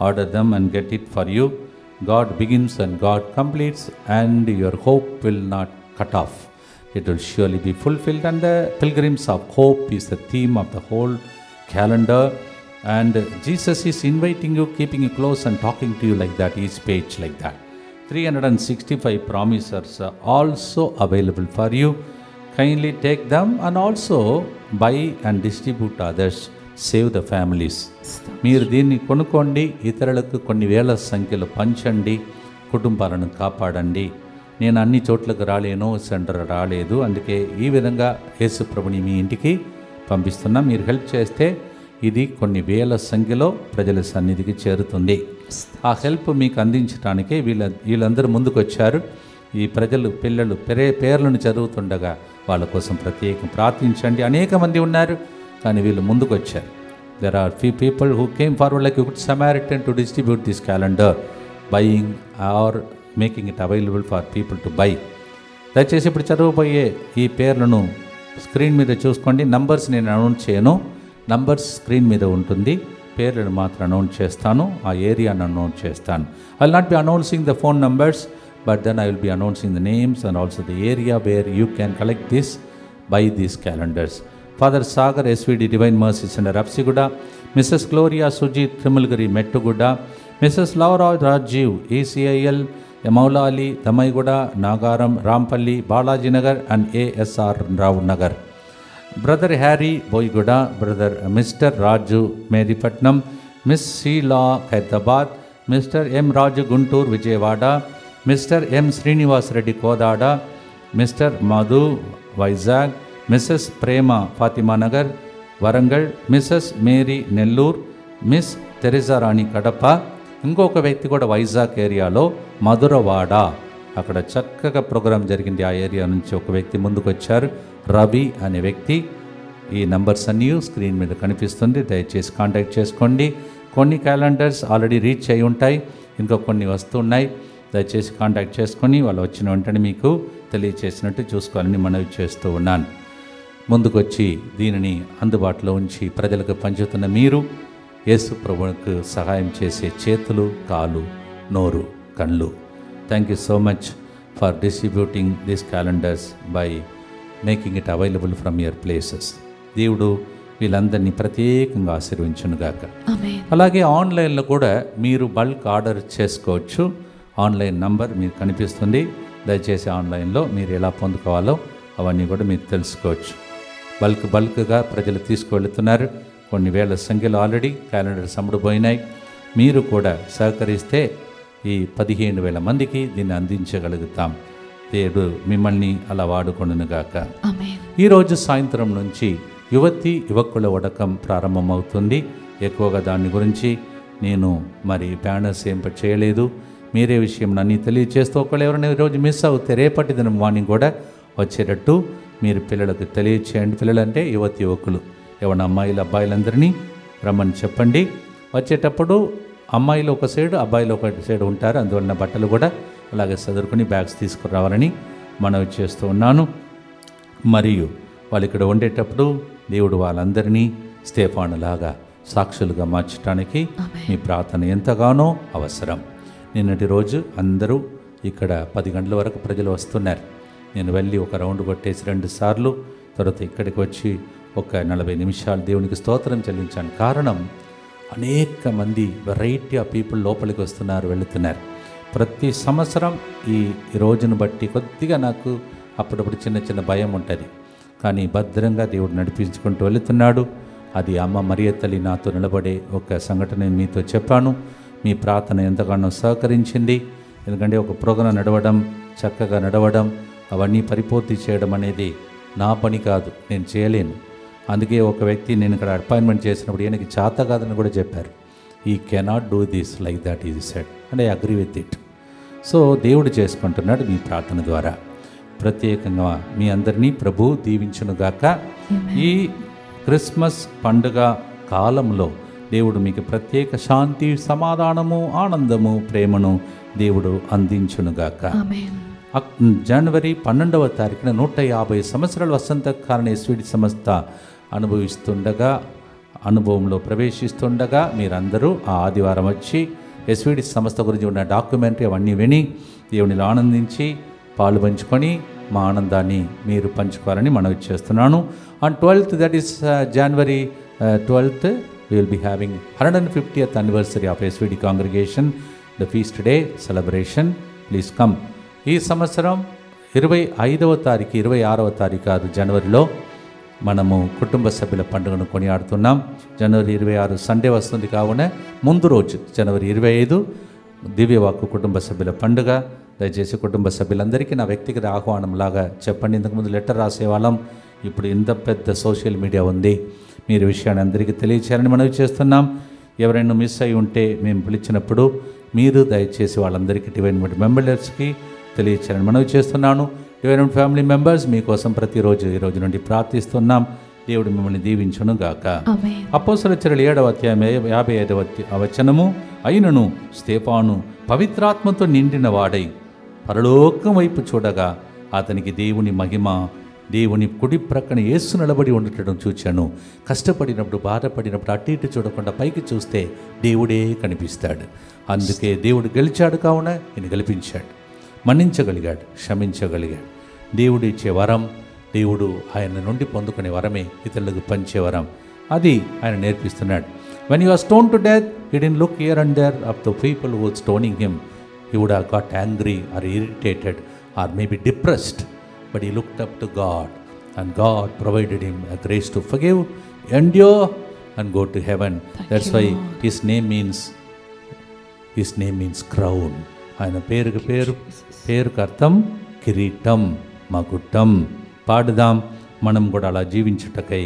order them and get it for you. God begins and God completes, and your hope will not cut off. It will surely be fulfilled, and the pilgrims of hope is the theme of the whole calendar. And Jesus is inviting you, keeping you close and talking to you like that, each page like that. 365 promises are also available for you. Kindly take them and also buy and distribute to others. Save the families. మీరు దీన్ని కొనుక్కోండి, ఇతరులకు కొన్ని వేల సంఖ్యలో పంచండి, కుటుంబాలను కాపాడండి. నేను అన్ని చోట్లకు రాలేను, సెంటర్ రాలేదు, అందుకే ఈ విధంగా యేసు ప్రభుని మీ ఇంటికి పంపిస్తున్నా. మీరు హెల్ప్ చేస్తే ఇది కొన్ని వేల సంఖ్యలో ప్రజల సన్నిధికి చేరుతుంది. ఆ హెల్ప్ మీకు అందించడానికే వీళ్ళందరూ ముందుకు వచ్చారు. ఈ ప్రజలు పిల్లలు పేర్లను చదువుతుండగా వాళ్ళ కోసం ప్రత్యేకం ప్రార్థించండి. అనేక మంది ఉన్నారు, కానీ వీళ్ళు ముందుకు వచ్చారు. There are few people who came forward like good Samaritan to distribute this calendar, buying or making it available for people to buy. దయచేసి ఇప్పుడు చదవబోయే ఈ పేర్లను స్క్రీన్ మీద చూసుకోండి. నంబర్స్ నేను అనౌన్స్ చేయను, నంబర్స్ స్క్రీన్ మీద ఉంటుంది. పేర్లను మాత్రం అనౌన్స్ చేస్తాను, ఆ ఏరియాను అనౌన్స్ చేస్తాను. I will not be announcing the phone numbers, but then I will be announcing the names and also the area where you can collect this, buy these calendars. Father Sagar SVD Divine Mercy Center Rapsiguda, Mrs. Gloria Sujit Trimulgiri Mettuguda, Mrs. Laura Rajiv ECIL Yamaulali Damaiguda Nagaram Rampalli Balaji Nagar and ASR Rao Nagar. Brother Harry Boyguda, Brother Mr. Raju Medipatnam, Miss Sheila Hyderabad, Mr. M. Raju Guntur Vijayawada, Mr. M. Srinivas Reddy Kodada, Mr. Madhu Vizag, Mrs Prema Fatima Nagar Warangal, Mrs Mary Nellore, Miss Teresa Rani Kadapa. ఇంకొక వ్యక్తి కూడా వైజాగ్ ఏరియాలో మధురవాడ, అక్కడ చక్కగా programme జరిగింది. ఆ area నుంచి ఒక వ్యక్తి ముందుకు వచ్చారు, రవి అనే వ్యక్తి. ఈ నంబర్స్ అన్నీ స్క్రీన్ మీద కనిపిస్తుంది, దయచేసి కాంటాక్ట్ చేసుకోండి. కొన్ని క్యాలెండర్స్ ఆల్రెడీ రీచ్ అయి ఉంటాయి, ఇంకా కొన్ని వస్తున్నాయి. దయచేసి కాంటాక్ట్ చేసుకొని వాళ్ళు వచ్చిన వెంటనే మీకు తెలియచేసినట్టు చూసుకోవాలని మనవి చేస్తూ ఉన్నాను. ముందుకొచ్చి దీనిని అందుబాటులో ఉంచి ప్రజలకు పంచుతున్న మీరు యేసు ప్రభువుకు సహాయం చేసే చేతులు, కాలు, నోరు, కళ్ళు. Thank you so much for distributing these calendars by making it available from your places. దేవుడు వీళ్ళందరినీ ప్రత్యేకంగా ఆశీర్వించునుగాక. అలాగే ఆన్లైన్లో కూడా మీరు బల్క్ ఆర్డర్ చేసుకోవచ్చు. ఆన్లైన్ నంబర్ మీకు కనిపిస్తుంది, దయచేసి ఆన్లైన్లో మీరు ఎలా పొందుకోవాలో అవన్నీ కూడా మీరు తెలుసుకోవచ్చు. బల్క్గా ప్రజలు తీసుకువెళుతున్నారు. కొన్ని వేల సంఖ్యలో ఆల్రెడీ క్యాలెండర్స్ అమ్ముడుపోయినాయి. మీరు కూడా సహకరిస్తే ఈ 15,000 మందికి దీన్ని అందించగలుగుతాం. దేవుడు మిమ్మల్ని అలా వాడుకొనుగాక. ఈరోజు సాయంత్రం నుంచి యువకుల వడకం ప్రారంభమవుతుంది. ఎక్కువగా దాని గురించి నేను బ్యానర్స్ ఏం చేయలేదు. మీరే విషయం నన్ను తెలియజేస్తూ ఒకళ్ళు ఎవరైనా ఈరోజు మిస్ అవుతే రేపటి దినం మార్నింగ్ కూడా వచ్చేటట్టు మీరు పిల్లలకు తెలియచేయండి. పిల్లలంటే యువకులు, ఎవరైనా అమ్మాయిలు అబ్బాయిలందరినీ రమ్మని చెప్పండి. వచ్చేటప్పుడు అమ్మాయిలు ఒక సైడు, అబ్బాయిలు ఒక సైడు ఉంటారు. అందువలన బట్టలు కూడా అలాగే చదువుకుని బ్యాగ్స్ తీసుకురావాలని మనవి చేస్తూ ఉన్నాను. మరియు వాళ్ళు ఇక్కడ ఉండేటప్పుడు దేవుడు వాళ్ళందరినీ స్టెఫానులాగా సాక్షులుగా మార్చడానికి మీ ప్రార్థన ఎంతగానో అవసరం. నిన్నటి రోజు అందరూ ఇక్కడ 10 గంటల వరకు ప్రజలు వస్తున్నారు. నేను వెళ్ళి ఒక రౌండ్ కొట్టేసి 2 సార్లు తర్వాత ఇక్కడికి వచ్చి ఒక 40 నిమిషాలు దేవునికి స్తోత్రం చెల్లించాను. కారణం అనేక మంది వెరైటీ ఆఫ్ పీపుల్ లోపలికి వస్తున్నారు, వెళుతున్నారు. ప్రతి సంవత్సరం ఈ రోజును బట్టి కొద్దిగా నాకు అప్పుడప్పుడు చిన్న భయం ఉంటుంది. కానీ భద్రంగా దేవుడు నడిపించుకుంటూ వెళుతున్నాడు. అది అమ్మ మరియ తల్లి నాతో నిలబడే ఒక సంఘటన మీతో చెప్పాను. మీ ప్రార్థన ఎంతగానో సహకరించింది. ఎందుకంటే ఒక ప్రోగ్రాం నడవడం, చక్కగా నడవడం, అవన్నీ పరిపూర్తి చేయడం అనేది నా పని కాదు, నేను చేయలేను. అందుకే ఒక వ్యక్తి నేను ఇక్కడ అపాయింట్మెంట్ చేసినప్పుడు ఈయనకి చేత కాదని కూడా చెప్పారు. ఈ cannot do this like that is said and I agree with it. So దేవుడు చేసుకుంటున్నాడు మీ ప్రార్థన ద్వారా. ప్రత్యేకంగా మీ అందరినీ ప్రభు దీవించునుగాక. ఈ క్రిస్మస్ పండుగ కాలంలో దేవుడు మీకు ప్రత్యేక శాంతి, సమాధానము, ఆనందము, ప్రేమను దేవుడు అందించునుగాక. జనవరి 12వ తారీఖున 150 సంవత్సరాల వసంతకాలం ఎస్విడి సంస్థ అనుభవంలో ప్రవేశిస్తుండగా మీరందరూ ఆ ఆదివారం వచ్చి ఎస్విడి సంస్థ గురించి ఉన్న డాక్యుమెంటరీ అవన్నీ విని దేవునిలో ఆనందించి పాలు పంచుకొని మా ఆనందాన్ని మీరు పంచుకోవాలని మనవి చేస్తున్నాను. On 12th, that is January 12th, we will be having 150th anniversary of SVD congregation, the feast day celebration. Please come. ఈ సంవత్సరం 25వ తారీఖు 26వ తారీఖు కాదు, జనవరిలో మనము కుటుంబ సభ్యుల పండుగను కొనియాడుతున్నాం. జనవరి 26 సండే వస్తుంది కావున ముందు రోజు జనవరి 25 దివ్యవాక్కు కుటుంబ సభ్యుల పండుగ. దయచేసి కుటుంబ సభ్యులందరికీ నా వ్యక్తిగత ఆహ్వానం లాగా చెప్పండి. ఇంతకుముందు లెటర్ రాసేవాళ్ళం, ఇప్పుడు ఇంత పెద్ద సోషల్ మీడియా ఉంది, మీరు విషయాన్ని అందరికీ తెలియచేయాలని మనవి చేస్తున్నాం. ఎవరైనా మిస్ అయి ఉంటే మేము పిలిచినప్పుడు మీరు దయచేసి వాళ్ళందరికీ డివైన్ మెంబర్స్కి తెలియచేయాలని మనవి చేస్తున్నాను. డివైన్ ఫ్యామిలీ మెంబర్స్ మీకోసం ప్రతిరోజు ఈ రోజు నుండి ప్రార్థిస్తున్నాం. దేవుడు మిమ్మల్ని దీవించును గాక. అపోస్తలుల చర్యలు 7వ అధ్యాయం 55వ వచనము, అయినను స్తేఫాను పవిత్రాత్మతో నిండిన వాడై పరలోకం వైపు చూడగా అతనికి దేవుని మహిమ, దేవుని కుడి ప్రక్కన యేసు నిలబడి ఉండటం చూచాను. కష్టపడినప్పుడు, బాధపడినప్పుడు అటు ఇటు చూడకుండా పైకి చూస్తే దేవుడే కనిపిస్తాడు. అందుకే దేవుడు గెలిచాడు కావున ఈయన గెలిపించాడు, మన్నించగలిగాడు, క్షమించగలిగాడు. దేవుడు ఇచ్చే వరం, దేవుడు ఆయన నుండి పొందుకునే వరమే ఇతరులకు పంచే వరం. అది ఆయన నేర్పిస్తున్నాడు. When he was stoned to death, he didn't look here and there of the people who were stoning him. He would have got angry or irritated or maybe depressed. But he looked up to God, and God provided him a grace to forgive, endure, and go to heaven. That's why his name means crown. ఆయన పేరుకు అర్థం కిరీటం, మకుటం. పాడుదాం మనం కూడా అలా జీవించుటకై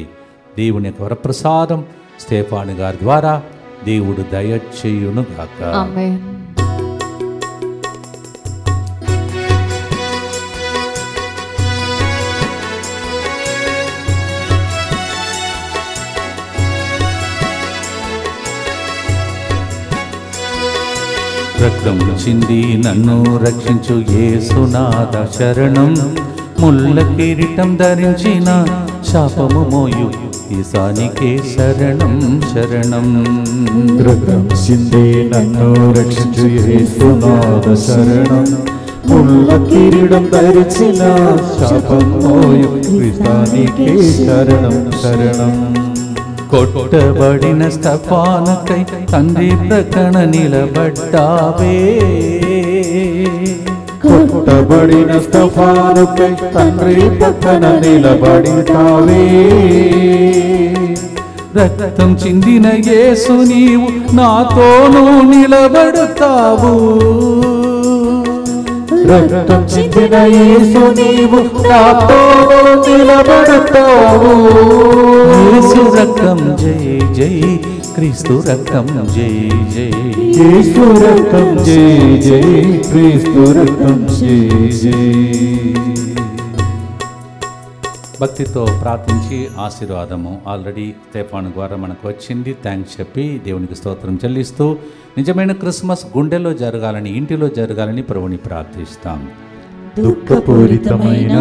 దేవుని యొక్క వరప్రసాదం స్తేఫాను గారి ద్వారా దేవుడు దయచేయును గాక. ఆమేన్. రక్తం చింది నన్ను రక్షించు యేసునాథ శరణం, ముల్ల కిరీటం ధరించిన శాపము మోయు ఈశానికే శరణం శరణం. రక్తం చింది నన్ను రక్షించు యేసునాథ శరణం, ముల్ల కిరీటం ధరించిన శాపము మోయు ఈశానికే శరణం శరణం. కొట్టబడిన స్తెఫానుకై తండ్రి ప్రక్కన నిలబడ్డావే, కొట్టబడిన స్తెఫానుకై తండ్రి ప్రక్కన నిలబడినావే. రక్తం చిందిన యేసు నీవు నాతోనూ నిలబడతావు, రక్తం చిందిన యేసు నీవు నాతో నిలబడతావు. యేసు రక్తం జై జై, క్రీస్తు రక్తం జై జై, యేసు రక్తం జై జై, క్రీస్తు రక్తం జై జై. భక్తితో ప్రార్థించి ఆశీర్వాదము ఆల్రెడీ స్తేఫాను ద్వారా మనకు వచ్చింది. థ్యాంక్స్ చెప్పి దేవునికి స్తోత్రం చెల్లిస్తూ నిజమైన క్రిస్మస్ గుండెలో జరగాలని, ఇంటిలో జరగాలని ప్రభుని ప్రార్థిస్తాం. దుఃఖపూరితమైన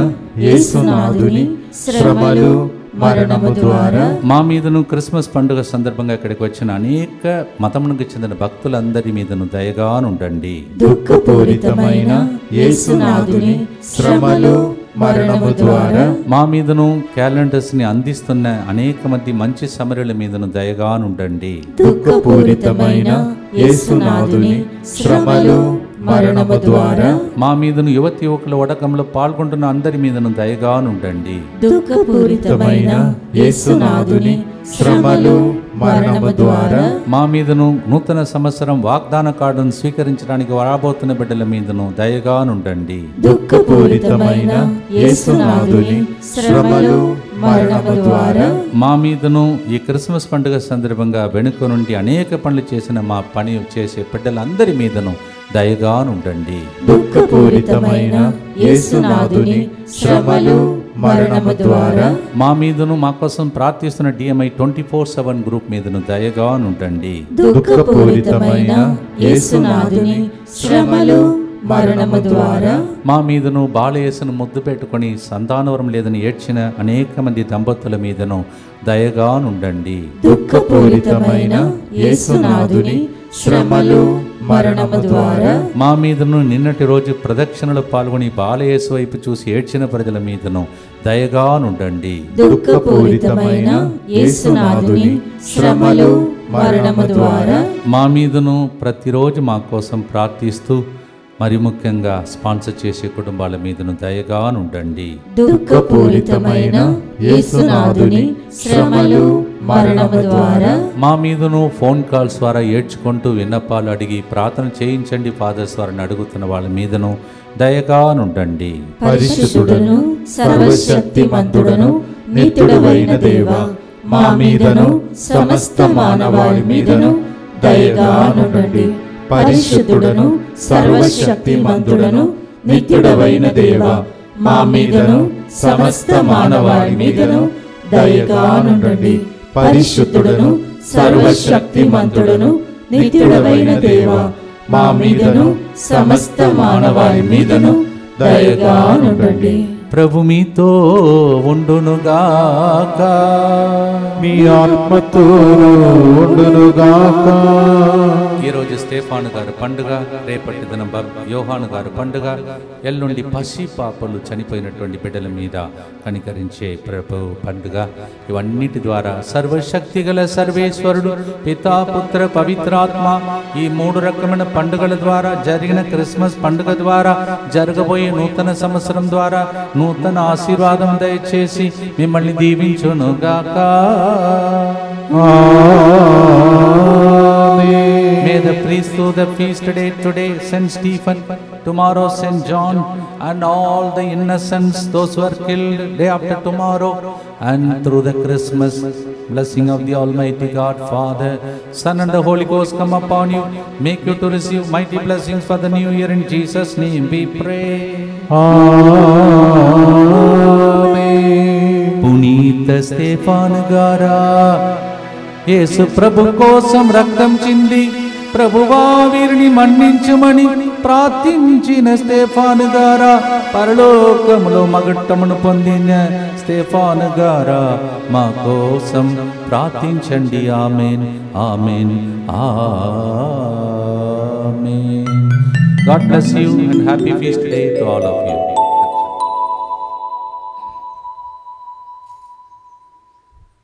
యేసునాథుని శ్రమలు మరణము ద్వారా మా మీదను క్రిస్మస్ పండుగ సందర్భంగా ఇక్కడికి వచ్చిన అనేక మతమునకు చెందిన భక్తులందరి మీదను దయగానుండండి. దుఃఖపూరితమైన యేసునాథుని శ్రమలు మరణము ద్వారా మా మీదను క్యాలెండర్స్ ని అందిస్తున్న అనేక మంది మంచి సమరుల మీదను దయగానుండండి. దుఃఖపూరితమైన యేసునాథుని శ్రమలు మరణము ద్వారా మా మీదను యువతి యువకుల వడకంలో పాల్గొంటున్న అందరి మీదను దయగానుండండి. దుఃఖపూరితమైన యేసునాథుని శ్రమలు మరణము ద్వారా మా మీదను నూతన సంవత్సరం వాగ్దాన కార్డును స్వీకరించడానికి రాబోతున్న బిడ్డల మీదను దయగానుండండి. దుఃఖపూరితమైన యేసునాథుని శ్రమలు మరణము ద్వారా మా మీదను ఈ క్రిస్మస్ పండుగ సందర్భంగా వెనుక నుండి అనేక పనులు చేసిన మా పని చేసే బిడ్డలందరి మీదను దయగానుండండి. దుఃఖపూరితమైన యేసునాథుని శ్రమలు మరణము ద్వారా మా మీదను మా కోసం ప్రార్థిస్తున్న DMI 24/7 గ్రూప్ మీదను దయగానుండండి. దుఃఖపూరితమైన యేసునాథుని శ్రమలు మరణము ద్వారా మా మీదను బాలయేసును ముద్దు పెట్టుకొని సంతానవరం లేదని ఏడ్చిన అనేక మంది దంపతుల మీదను దయగానుండండి. దుఃఖపూరితమైన యేసునాథుని శ్రమలు మరణము ద్వారా మా మీదను నిన్నటి రోజు ప్రదక్షిణలో పాల్గొని బాలయేసు వైపు చూసి ఏడ్చిన ప్రజల మీదను దయగానుండండి. దుఃఖపూరితమైన యేసునాథుని శ్రమలు మరణము ద్వారా మా మీదను ప్రతిరోజు మా కోసం ప్రార్థిస్తూ మరి ముఖ్యంగా స్పాన్సర్ చేసే కుటుంబాల మీదను దయగానుండండి. దుఃఖపూరితమైన యేసునాథుని శ్రమలు మరణము ద్వారా మా మీదను ఫోన్ కాల్స్ ద్వారా ఏడ్చుకుంటూ విన్నపాలు అడిగి ప్రార్థన చేయించండి ఫాదర్స్ వారిని అడుగుతున్న వాళ్ళ మీదను దయగానుండండి. పరిశుద్ధుడను సర్వశక్తిమంతుడను నిత్యుడవైన దేవా, మా మీదను సమస్త మానవాళి మీదను దయగానుండండి. పరిశుద్ధుడను సర్వశక్తిమంతుడను నిత్యుడవైన దేవా, మా మీదను సమస్త మానవాళి మీదను దయగానుండండి. పరిశుద్ధుడను సర్వశక్తిమంతుడను నిత్యుడవైన దేవా, మా మీదను సమస్త మానవాళి మీదను దయగానుండండి. ప్రభు మీతో ఉండునుగాక, మీ ఆత్మతో ఉండునుగాక. ఈరోజు స్టెఫాను గారు పండుగ, రేపటి దినం యోహాను గారు పండుగ, ఎల్లుండి పసి పాపలు చనిపోయినటువంటి బిడ్డల మీద కనికరించే ప్రభు పండుగ. ఇవన్నిటి ద్వారా సర్వశక్తి గల సర్వేశ్వరుడు పితా పుత్ర పవిత్రాత్మ ఈ 3 రకమైన పండుగల ద్వారా, జరిగిన క్రిస్మస్ పండుగ ద్వారా, జరగబోయే నూతన సంవత్సరం ద్వారా నూతన ఆశీర్వాదం దయచేసి మిమ్మల్ని దీవించునుగాక. May the priest through the feast today Saint Stephen, tomorrow Saint John, and all the innocents, those who are killed day after tomorrow, and through the Christmas blessing of the Almighty God, Father, Son and the Holy Ghost come upon you, make you to receive mighty blessings for the new year. In Jesus' name we pray. పునీత స్టెఫాను గారా, యేసు ప్రభు కోసం రక్తం చింది ప్రభువా వీరిని మన్నించుమని ప్రార్థించిన స్టెఫాను గారా, పరలోకములో మగట్టమును పొందిన స్టెఫాను గారా, మా కోసం ప్రార్థించండి. ఆమేన్, ఆమేన్, ఆమేన్. God bless you and happy feast day to all of you.